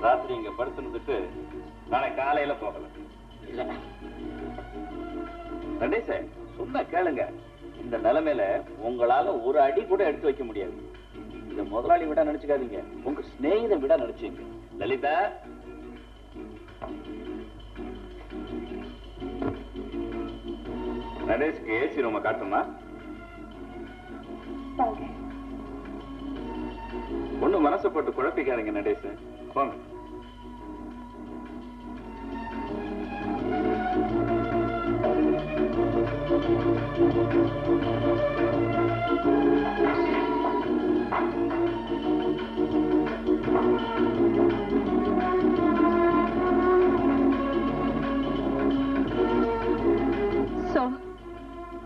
ராத்திரி இங்க படுத்துட்டு நாளை காலையில போகலாம். இல்ல நடேச, சொன்ன கேளுங்க. இந்த நிலைமையில உங்களால ஒரு அடி கூட எடுத்து வைக்க முடியாது. இந்த முதலாளி விட நினைச்சுக்காதீங்க, உங்க சிநேகிதம் விட நினைச்சீங்க. லலிதா, நடேஷ்க்கு ஏசி ரூம காட்டுமா? ஒண்ணு மனசை போட்டு குழப்பிக்காதீங்க நடேஷ், போங்க.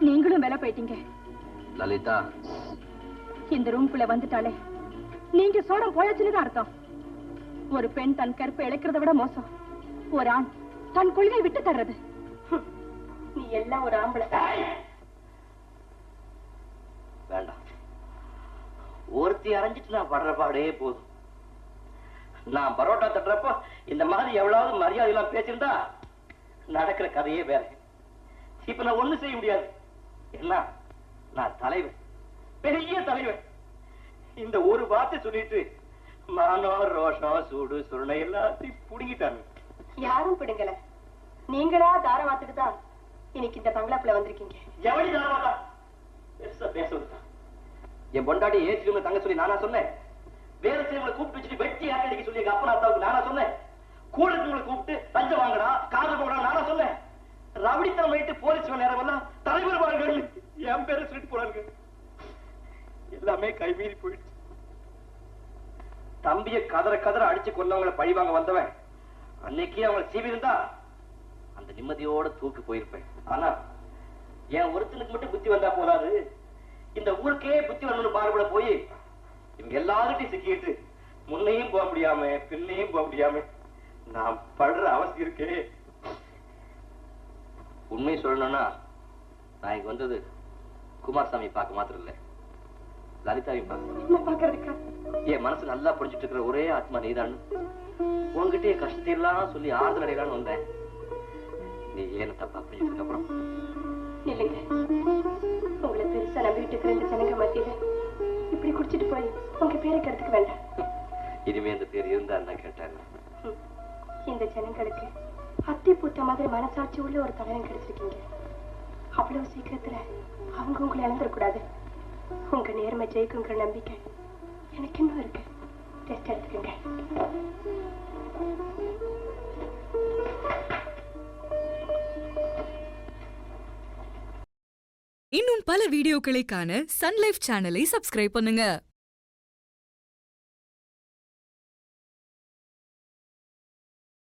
நீங்களும் வேலை போயிட்டீங்க. லலிதா, இந்த ரூம்குள்ள வந்துட்டாலே நீங்க சோடம் போயாச்சுன்னு தான் அர்த்தம். ஒரு பெண் தன் கற்பை இழக்கிறத விட மோசம் ஒரு ஆண் தன் கொள்கை விட்டு தர்றது. நீ எல்லாம் ஒரு ஆம்பளை. வேண்டாம், ஒருத்தி அரைஞ்சிட்டு நான் படுற பாடே போதும். நான் பரோட்டா தட்டுறப்போ இந்த மாதிரி எவ்வளவு மரியாதை எல்லாம் பேசியிருந்தா நடக்கிற கதையே வேற. இப்ப நான் ஒண்ணு செய்ய முடியாது. என்ன, நான் தலைவன், பெரிய தலைவன். இந்த ஒரு வார்த்தை சொல்லிட்டு மானம், ரோஷம், சூடு, சுருணை எல்லாத்தையும் புடுங்கிட்டாங்க. யாரும் பிடுங்கல, நீங்களா தார வாத்துட்டு தான் இன்னைக்கு இந்த பங்களாக்குள்ள வந்திருக்கீங்க. எவடி தாரவாதா பெருசா பேசுறது? என் பொண்டாட்டி ஏசி தங்க சொல்லி நானா சொன்னேன்? வேற சிலவங்களை கூப்பிட்டு வச்சுட்டு வெட்டி அடிக்க சொல்லி எங்க அப்பா அத்தாவுக்கு நானா சொன்னேன்? கூட இருக்கவங்களை கூப்பிட்டு லஞ்சம் வாங்கடா, காதல் போகடா நானா சொன்னேன்? ரவுடித்தனம் வைட்டு போலீஸ் நேரம் எல்லாம் தலைவர் வார்கள் என் பேரை சொல்லிட்டு போறாங்க. எல்லாமே கைமீறி போயிடுச்சு. தம்பிய கதற கதற அடிச்சு கொண்டவங்களை பழி வாங்க வந்தவன் அன்னைக்கே அவங்களை சீவி இருந்தா அந்த நிம்மதியோட தூக்கி போயிருப்பேன். ஆனா என் ஒருத்தனுக்கு மட்டும் புத்தி வந்தா போதாது, இந்த ஊருக்கே புத்தி வரணும்னு பாடுபட போய் இவங்க எல்லார்கிட்டையும் சிக்கிட்டு முன்னையும் போக முடியாம பின்னையும் போக முடியாம நான் படுற அவசியம் இருக்கே. உண்மையை சொல்லணும்னா நான் இங்க வந்தது குமாரசாமி பார்க்க மாத்திரம் இல்ல, லலிதாவையும் பார்க்க. என் மனசு நல்லா புரிஞ்சுட்டு இருக்கிற ஒரே ஆத்மா நீதான். உங்ககிட்ட என் கஷ்டத்தை எல்லாம் சொல்லி ஆறுதல் அடையலான்னு வந்தேன். நீ ஏன தப்பா புரிஞ்சதுக்கு அப்புறம் இல்லைங்க, உங்களை பெருசா நம்பிட்டு இருக்கிற இந்த ஜனங்க மத்தியில இப்படி குடிச்சிட்டு போய் உங்க பேரை கருத்துக்க வேண்டாம். இனிமே இந்த பேர் இருந்தா நான் கேட்டேன். இந்த ஜனங்களுக்கு அத்தி பூத்த மாதிரி மனசாட்சி உள்ள ஒரு தலைவன் கிடைச்சிருக்கீங்க. அவ்வளவு சீக்கிரத்துல அவங்க உங்களை இழந்துடக்கூடாது. உங்க நேர்மை ஜெயிக்குங்கிற நம்பிக்கை எனக்கு இன்னும் இருக்கு. டெஸ்ட் எடுத்துக்கங்க. இன்னும் பல வீடியோக்களை காண சன் லைஃப் சேனலை சப்ஸ்கிரைப் பண்ணுங்க.